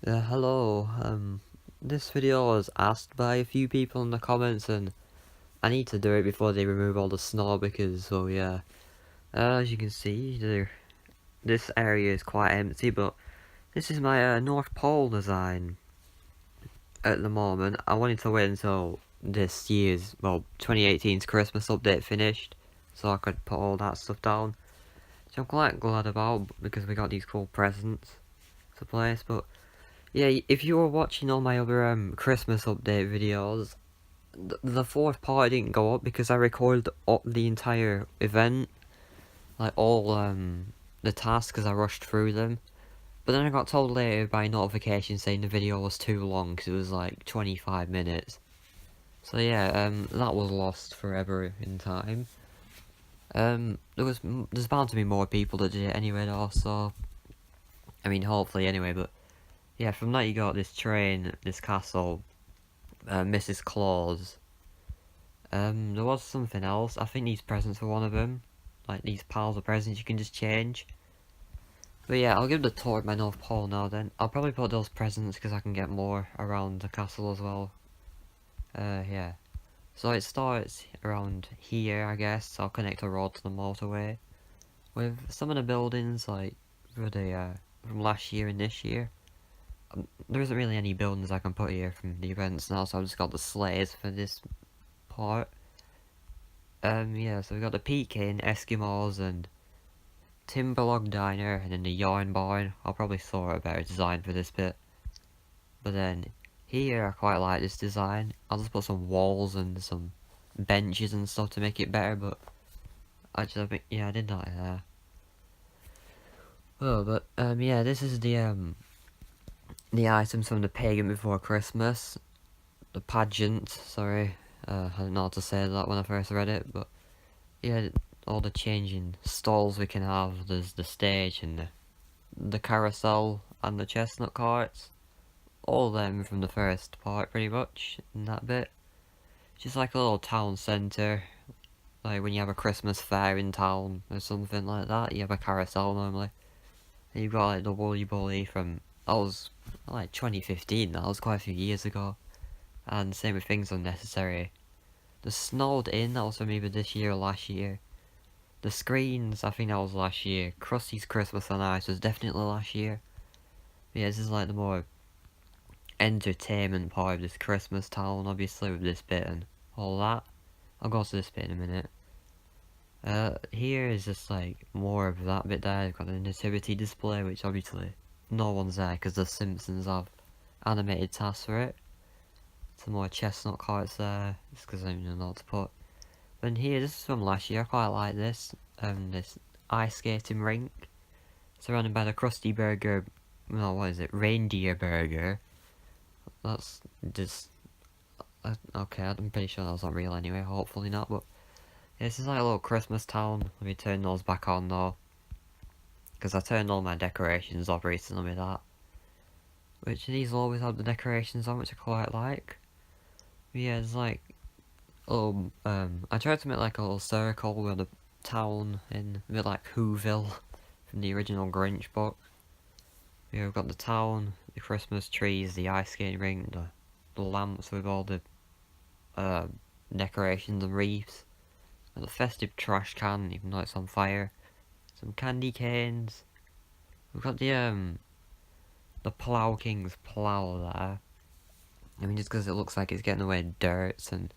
Hello. This video was asked by a few people in the comments, and I need to do it before they remove all the snow because, well, yeah. As you can see, this area is quite empty, but this is my North Pole design at the moment. I wanted to wait until this year's, well, 2018's Christmas update finished, so I could put all that stuff down. Which I'm quite glad about because we got these cool presents to place, but yeah, if you were watching all my other Christmas update videos, the fourth part didn't go up because I recorded the entire event, like all the tasks, because I rushed through them. But then I got told later by notification saying the video was too long because it was like 25 minutes. So yeah, that was lost forever in time. There's bound to be more people that did it anyway though, so I mean hopefully anyway, but yeah, from that you got this train, this castle, Mrs. Claus. There was something else. I think these presents were one of them. Like these piles of presents you can just change. But yeah, I'll give the tour of my North Pole now then. I'll probably put those presents because I can get more around the castle as well. Yeah. So it starts around here, I guess. I'll connect a road to the motorway. With some of the buildings, like, for the, from last year and this year. There isn't really any buildings I can put here from the events now, so I've just got the sleighs for this part. Yeah, so we got the Peking, Eskimos, and Timberlog Diner, and then the Yarn Barn. I'll probably sort a better design for this bit. But then, here I quite like this design. I'll just put some walls and some benches and stuff to make it better, but I think, yeah, I did like that. Well, but, yeah, this is the items from the Pagan Before Christmas. The pageant, sorry. I didn't know how to say that when I first read it, but yeah, all the changing stalls we can have. There's the stage and the carousel and the chestnut carts. All of them from the first part, pretty much, in that bit. Just like a little town centre. Like when you have a Christmas fair in town or something like that, you have a carousel normally. And you've got like the Woolly Bully from, that was like 2015, that was quite a few years ago. And same with Things Unnecessary. The Snowed In, that was from either this year or last year. The Screens, I think that was last year. Krusty's Christmas on Ice was definitely last year. But yeah, this is like the more entertainment part of this Christmas town, obviously, with this bit and all that. I'll go to this bit in a minute. Here is just like more of that bit there. I've got the nativity display, which obviously no one's there because the Simpsons have animated tasks for it. Some more chestnut carts there, just because I don't know what to put. And here, this is from last year, I quite like this. This ice skating rink. Surrounded by the Krusty Burger, no, what is it, Reindeer Burger. That's just, okay, I'm pretty sure that's not real anyway, hopefully not, but yeah, this is like a little Christmas town. Let me turn those back on though, because I turned all my decorations off recently with that. Which these will always have the decorations on, which I quite like. But yeah, it's like, oh, I tried to make like a little circle with a town in a bit like Whoville from the original Grinch book. Yeah, we've got the town, the Christmas trees, the ice skating rink, the lamps with all the decorations and wreaths, and the festive trash can, even though it's on fire. Some candy canes. We've got the Plough King's plough there. I mean, just because it looks like it's getting away dirt and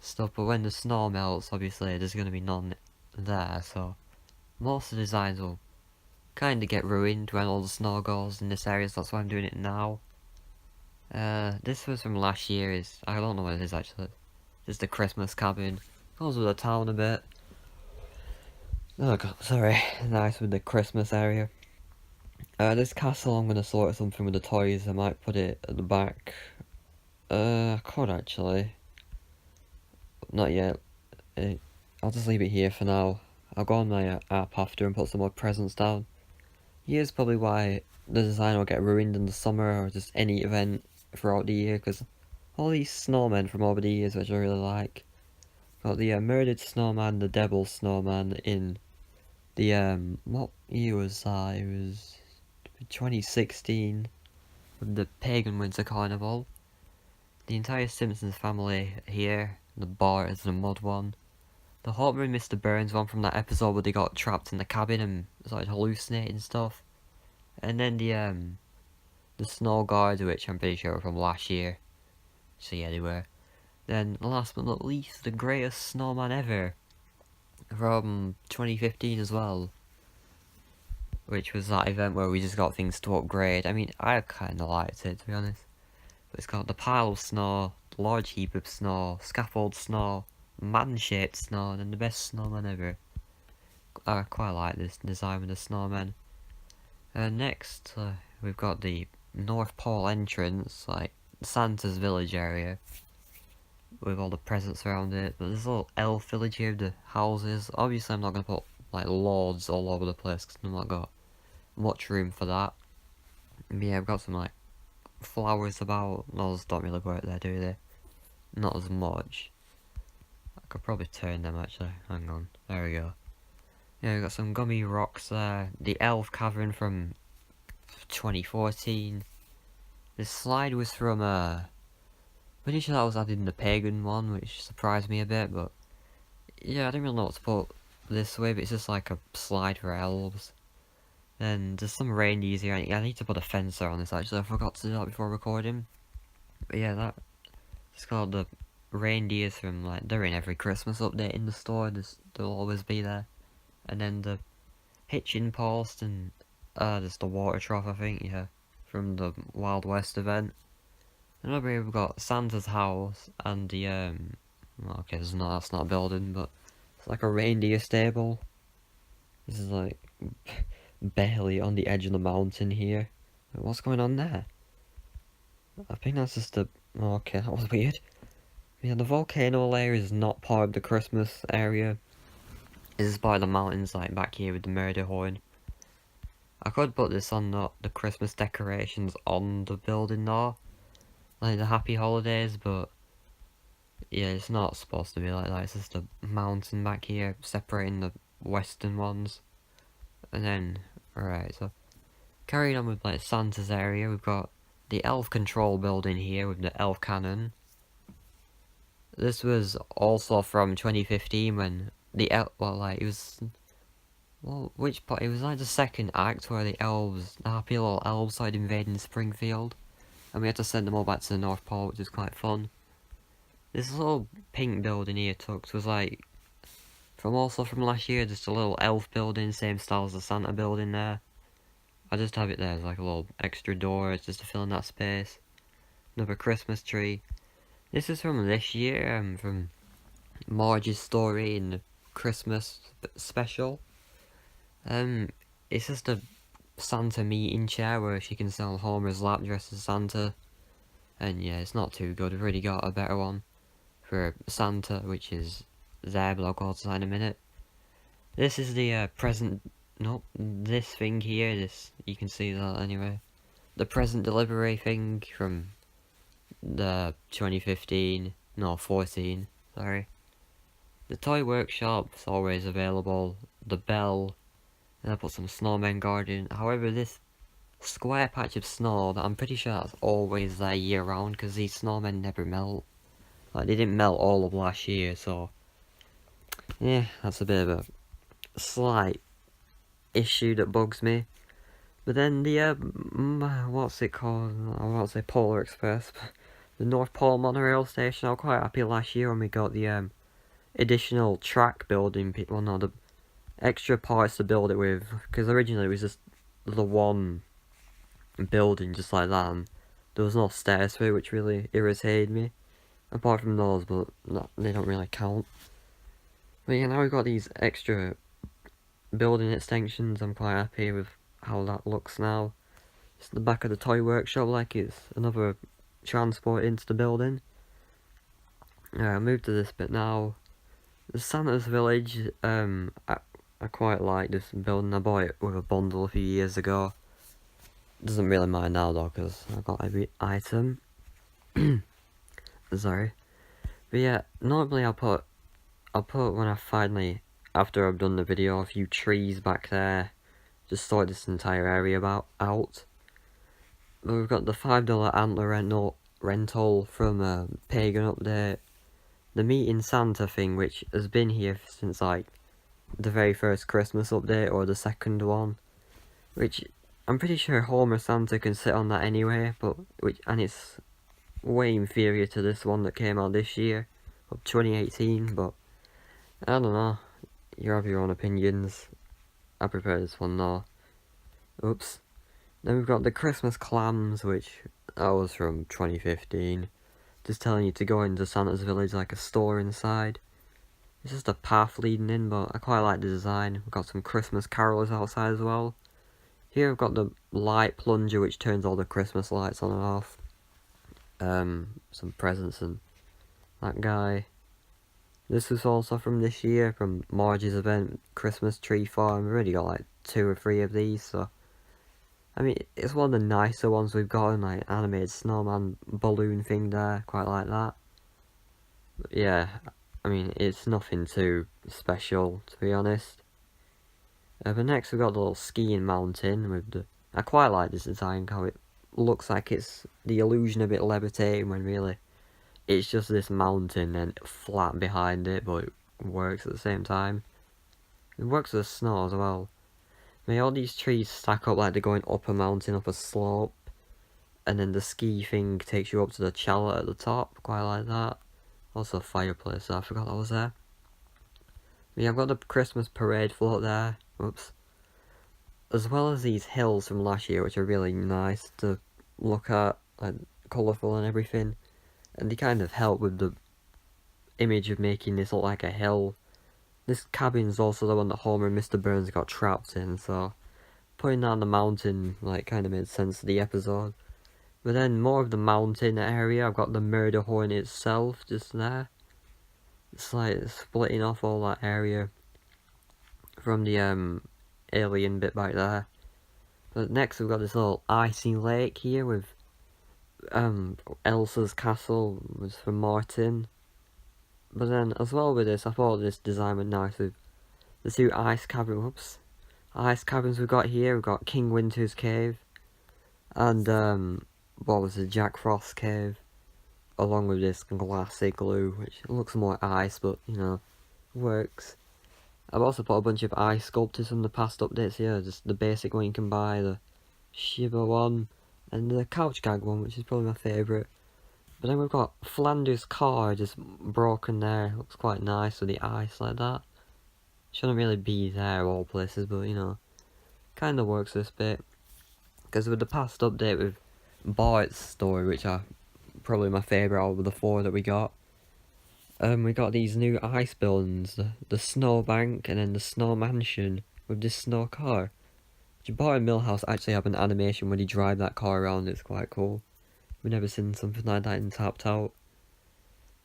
stuff, but when the snow melts, obviously there's going to be none there, so most of the designs will kind of get ruined when all the snow goes in this area, so that's why I'm doing it now. This was from last year, I don't know what it is actually. This is the Christmas cabin. Goes with the town a bit. Oh god, sorry. Nice with the Christmas area. This castle, I'm gonna sort something with the toys. I might put it at the back. I could actually. Not yet. I'll just leave it here for now. I'll go on my app after and put some more presents down. Here's probably why the design will get ruined in the summer or just any event throughout the year, because all these snowmen from over the years, which I really like. Got the murdered snowman, the devil snowman in the what year was that? It was 2016. with the pagan winter carnival. The entire Simpsons family here. The bar is the mud one. The Homer and Mr. Burns one from that episode where they got trapped in the cabin and started hallucinating stuff. And then the snow guards, which I'm pretty sure were from last year. So yeah, they were. Then last but not least, the greatest snowman ever from 2015 as well, which was that event where we just got things to upgrade. I mean, I kinda liked it, to be honest. But it's got the pile of snow, the large heap of snow, scaffold snow, man-shaped snow, and then the best snowman ever. I quite like this design with the snowman. Next, we've got the North Pole entrance, like Santa's village area, with all the presents around it. But there's a little elf village here with the houses. Obviously, I'm not gonna put like lords all over the place because I've not got much room for that. But yeah, I've got some like flowers about. Those don't really work there, do they? Not as much. I could probably turn them actually. Hang on. There we go. Yeah, we've got some gummy rocks there. The elf cavern from 2014. This slide was from pretty sure that was added in the pagan one, which surprised me a bit, but yeah, I didn't really know what to put this way, but it's just like a slide for elves. Then there's some reindeers here. I need to put a fence on this actually, I forgot to do that before recording. But yeah, it's called the reindeers from, like, they're in every Christmas update in the store, they'll always be there. And then the hitching post and there's the water trough, I think, yeah, from the Wild West event. And over here we've got Santa's house and the okay, that's not a building, but it's like a reindeer stable. This is like barely on the edge of the mountain here. Wait, what's going on there? I think that's just a... okay, that was weird. Yeah, the volcano layer is not part of the Christmas area. This is part of the mountains, like back here with the murder horn. I could put this on the Christmas decorations on the building though, like the Happy Holidays, but yeah, it's not supposed to be like that. It's just a mountain back here separating the western ones. And then, alright, so carrying on with like Santa's area, we've got the elf control building here with the elf cannon. This was also from 2015 when the elf, well, like it was, well, which part? It was like the second act where the elves, the happy little elves, started invading Springfield, and we had to send them all back to the North Pole, which was quite fun. This little pink building here, Tux, was like also from last year, just a little elf building, same style as the Santa building there. I just have it there as like a little extra door, it's just to fill in that space. Another Christmas tree. This is from this year, from Marge's story in the Christmas special. It's just a Santa meeting chair where she can sit on Homer's lap dressed as Santa. And yeah, it's not too good. We've already got a better one for Santa, which is there, but I'll go to that in a minute. This is the present... nope, this thing here, this, you can see that anyway. The present delivery thing from the 2015, no, 14, sorry. The toy workshop's always available, the bell, and I put some snowmen guarding. However, this square patch of snow, that I'm pretty sure that's always there year round, because these snowmen never melt. Like, they didn't melt all of last year, so yeah, that's a bit of a slight issue that bugs me. But then the, what's it called? I won't say Polar Express, but the North Pole monorail station. I was quite happy last year when we got the, additional track building, well, no, the extra parts to build it with, because originally it was just the one building just like that, and there was no stairs for it, which really irritated me. Apart from those, but no, they don't really count. But yeah, now we've got these extra building extensions. I'm quite happy with how that looks now. It's the back of the toy workshop, like it's another transport into the building. I'll move to this bit now. The Santa's Village, I quite like this building. I bought it with a bundle a few years ago. Doesn't really mind now though, because I got every item. Sorry. But yeah, normally I'll put when I finally, after I've done the video, a few trees back there. Just sort this entire area out. We've got the $5 antler rental from Pagan Update. The Meeting Santa thing, which has been here since like the very first Christmas update or the second one. Which I'm pretty sure Homer Santa can sit on that anyway, and it's way inferior to this one that came out this year, of 2018, but I don't know. You have your own opinions. I prefer this one though. Oops. Then we've got the Christmas clams, which that was from 2015. Just telling you to go into Santa's village like a store inside. It's just a path leading in, but I quite like the design. We've got some Christmas carols outside as well. Here I've got the light plunger which turns all the Christmas lights on and off. Some presents and that guy. This was also from this year, from Marge's event, Christmas Tree Farm. We've already got like 2 or 3 of these, so I mean, it's one of the nicer ones we've got, and like animated snowman balloon thing there, quite like that. But yeah, I mean, it's nothing too special, to be honest. But next we've got the little skiing mountain with the... I quite like this design, how it looks like it's the illusion of it levitating when really it's just this mountain and flat behind it, but it works at the same time. It works with the snow as well. I mean, all these trees stack up like they're going up a mountain, up a slope, and then the ski thing takes you up to the chalet at the top, quite like that. Also a fireplace, I forgot that was there. But yeah, I've got the Christmas parade float there, whoops. As well as these hills from last year, which are really nice to look at, like colourful and everything. And they kind of help with the image of making this look like a hill. This cabin's also the one that Homer and Mr. Burns got trapped in, so putting that on the mountain like kind of made sense to the episode. But then more of the mountain area, I've got the murder horn itself just there. It's like splitting off all that area from the alien bit back there. But next we've got this little icy lake here with Elsa's castle was from Martin. But then as well with this, I thought this design was nice with the 2 ice cabins. Ice cabins we've got here. We've got King Winter's cave and what was it, Jack Frost cave, along with this glass igloo, which looks more ice, but you know, works. I've also put a bunch of ice sculptures from the past updates here, just the basic one you can buy, the Shiba one, and the couch gag one, which is probably my favourite. But then we've got Flanders car just broken there, looks quite nice with the ice like that. Shouldn't really be there of all places, but you know, kinda works this bit. Because with the past update with Bart's story, which are probably my favourite out of the 4 that we got these new ice buildings, the snowbank and then the snow mansion with this snow car. Bart and Millhouse actually have an animation when you drive that car around, it's quite cool. We've never seen something like that in Tapped Out.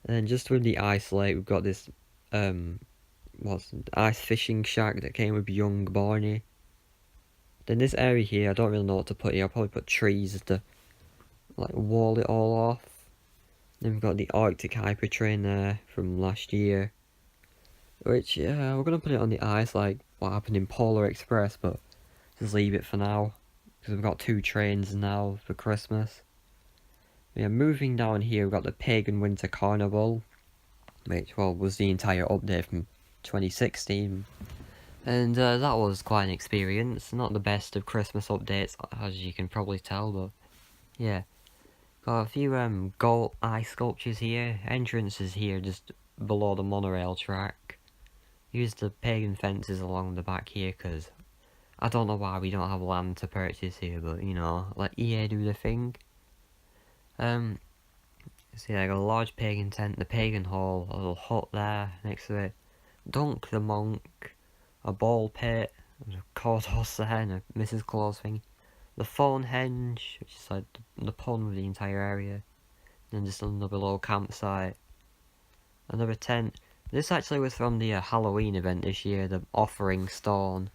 And then just with the ice lake, we've got this ice fishing shack that came with young Barney. Then this area here, I don't really know what to put here. I'll probably put trees to like wall it all off. Then we've got the Arctic Hyper Train there from last year, which we're gonna put it on the ice like what happened in Polar Express, but just leave it for now because we've got 2 trains now for Christmas. Yeah, moving down here, we've got the Pagan Winter Carnival, which was the entire update from 2016. And that was quite an experience. Not the best of Christmas updates, as you can probably tell, but yeah. Got a few gold ice sculptures here. Entrances here just below the monorail track. Use the pagan fences along the back here, because I don't know why we don't have land to purchase here, but you know, let EA do the thing. See, I got a large pagan tent, the pagan hall, a little hut there next to it. Dunk the monk, a ball pit, a courthouse there, and a Mrs. Claus thing. The phone henge, which is like the pun with the entire area. And just another little campsite. Another tent. This actually was from the Halloween event this year, the Offering Stone.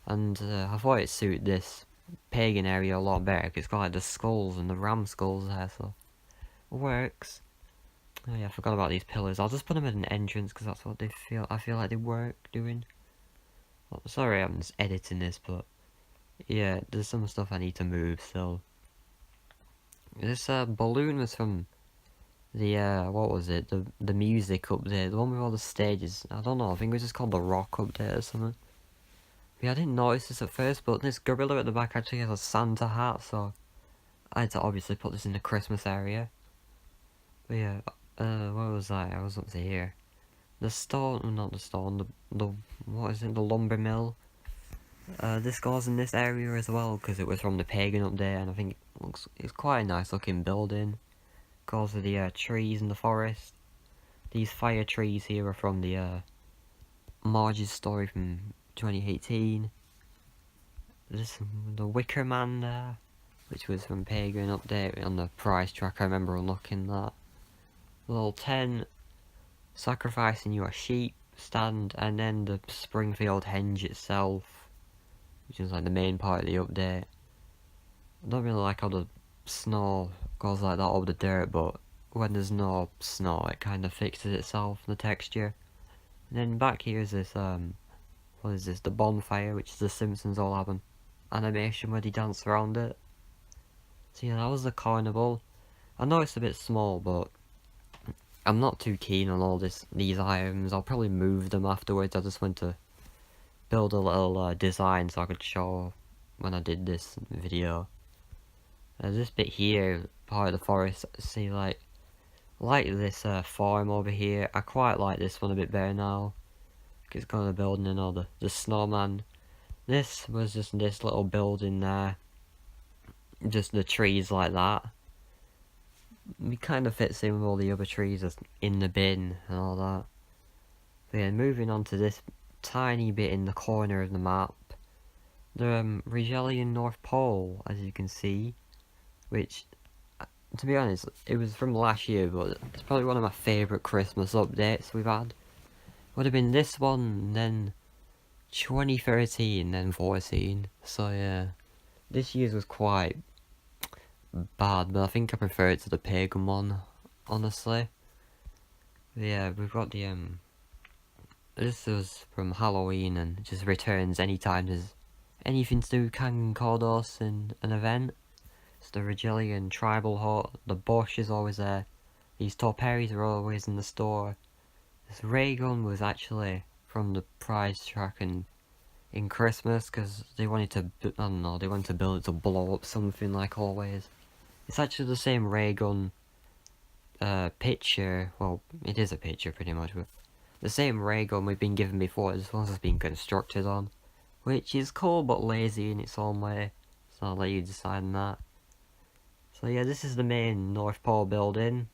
And I thought it suited this pagan area a lot better, because it's got like the skulls and the ram skulls there, so it works. Oh yeah, I forgot about these pillars. I'll just put them at an entrance, because that's what I feel like they work doing. Oh, sorry I'm just editing this, but yeah, there's some stuff I need to move, so This balloon was from the what was it? The music update, the one with all the stages. I don't know. I think it was just called the rock update or something. Yeah, I didn't notice this at first, but this gorilla at the back actually has a Santa hat, so I had to obviously put this in the Christmas area. But yeah, what was I? I was up to here. The stone, not the stone, the what is it? The lumber mill. This goes in this area as well because it was from the pagan up there, and I think it's quite a nice looking building. Goes with the trees in the forest. These fire trees here are from the Marge's story from 2018. This the Wicker Man there, which was from pagan up there on the price track. I remember unlocking that. Little tent, sacrificing your sheep stand, and then the Springfield henge itself, which is like the main part of the update. I don't really like how the snow goes like that over the dirt, but when there's no snow it kind of fixes itself, the texture. And then back here is this, what is this, the bonfire, which is the Simpsons all have an animation where they dance around it. So yeah, that was the carnival. I know it's a bit small, but I'm not too keen on all these items. I'll probably move them afterwards. I just want to build a little design so I could show when I did this video. This bit here, part of the forest, see like this farm over here. I quite like this one a bit better now. It's got a building and all the snowman. This was just this little building there. Just the trees like that. It kind of fits in with all the other trees that's in the bin and all that. But yeah, moving on to this tiny bit in the corner of the map. The Regelian North Pole, as you can see. Which, to be honest, it was from last year, but it's probably one of my favourite Christmas updates we've had. Would have been this one, then 2013, then 14. So yeah, this year's was quite bad, but I think I prefer it to the pagan one, honestly. But yeah, we've got the this was from Halloween and it just returns anytime there's anything to do with Kang and Kordos in an event. It's the Regilian tribal hut, the bush is always there, these torpedoes are always in the store. This ray gun was actually from the prize track in Christmas because they wanted to, I don't know, they wanted to build it to blow up something like always. It's actually the same ray gun picture, well, it is a picture pretty much, but the same ray gun we've been given before, this one's just been constructed on, which is cool but lazy in its own way, so I'll let you decide on that. So yeah, this is the main North Pole building.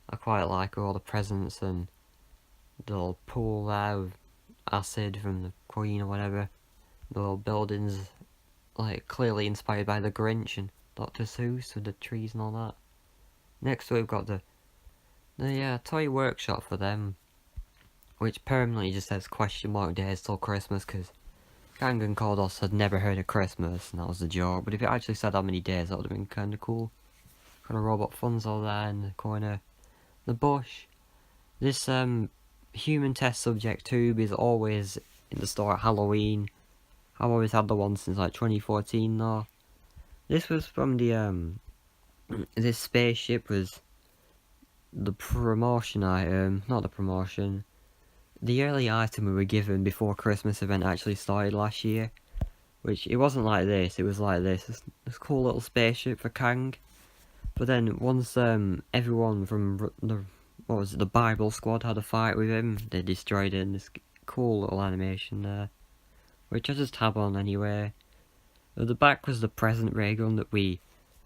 I quite like all the presents and the little pool there with acid from the Queen or whatever. The little buildings, like, clearly inspired by the Grinch and Dr. Seuss with the trees and all that. Next we've got the toy workshop for them, which permanently just says question mark days till Christmas, because Kang and Kordos had never heard of Christmas, and that was the joke. But if it actually said how many days, that would have been kind of cool. Got a robot Funzo there in the corner. The bush. This human test subject tube is always in the store at Halloween. I've always had the one since like 2014 though. This was from the this spaceship was the promotion item, not the promotion. The early item we were given before Christmas event actually started last year. Which, it wasn't like this, it was like this cool little spaceship for Kang. But then, once everyone from the Bible Squad had a fight with him, they destroyed it in this cool little animation there. Which I just have on anyway. At the back was the present ray gun that we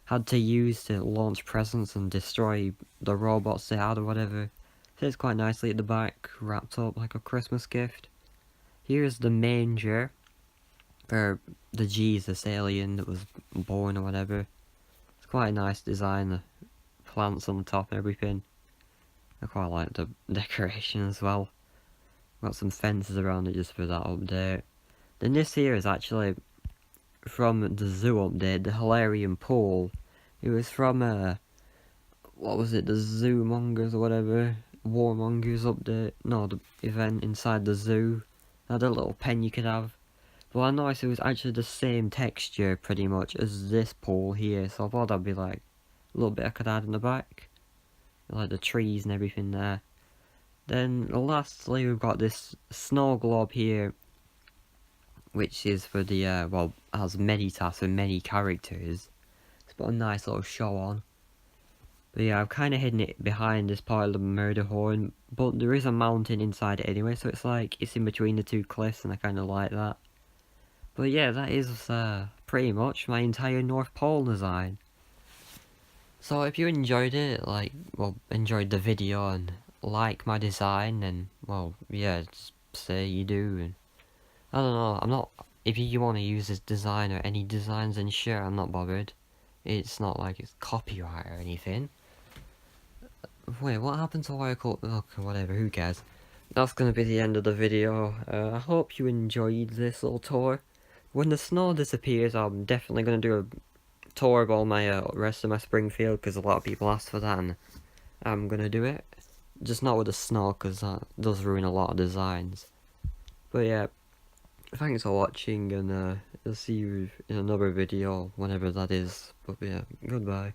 had to use to launch presents and destroy the robots they had or whatever. It sits quite nicely at the back, wrapped up like a Christmas gift. Here's the manger for the Jesus alien that was born or whatever. It's quite a nice design, the plants on the top and everything. I quite like the decoration as well. Got some fences around it just for that update. Then this here is actually from the zoo update, the Hilarion Pool. It was from what was it, the Zoomongers or whatever, Warmongers update, no, the event inside the zoo. Had a little pen you could have. But I noticed it was actually the same texture pretty much as this pool here, so I thought that'd be like A little bit I could add in the back, like the trees and everything there. Then lastly we've got this snow globe here, which is for the, well, has many tasks and many characters. It's got a nice little show on. But yeah, I've kind of hidden it behind this part of the murder horn, but there is a mountain inside it anyway, so it's like, it's in between the two cliffs, and I kind of like that. But yeah, that is pretty much my entire North Pole design. So if you enjoyed it, like, well, enjoyed the video and like my design, then, well, yeah, just say you do, and I don't know, I'm not, if you want to use this design or any designs, then sure, I'm not bothered. It's not like it's copyright or anything. Wait, what happened to why I called... Okay, whatever, who cares. That's gonna be the end of the video. I hope you enjoyed this little tour. When the snow disappears, I'm definitely gonna do a tour of all my rest of my Springfield, because a lot of people asked for that, and I'm gonna do it. Just not with the snow, because that does ruin a lot of designs. But yeah, thanks for watching, and I'll see you in another video, whenever that is. But yeah, goodbye.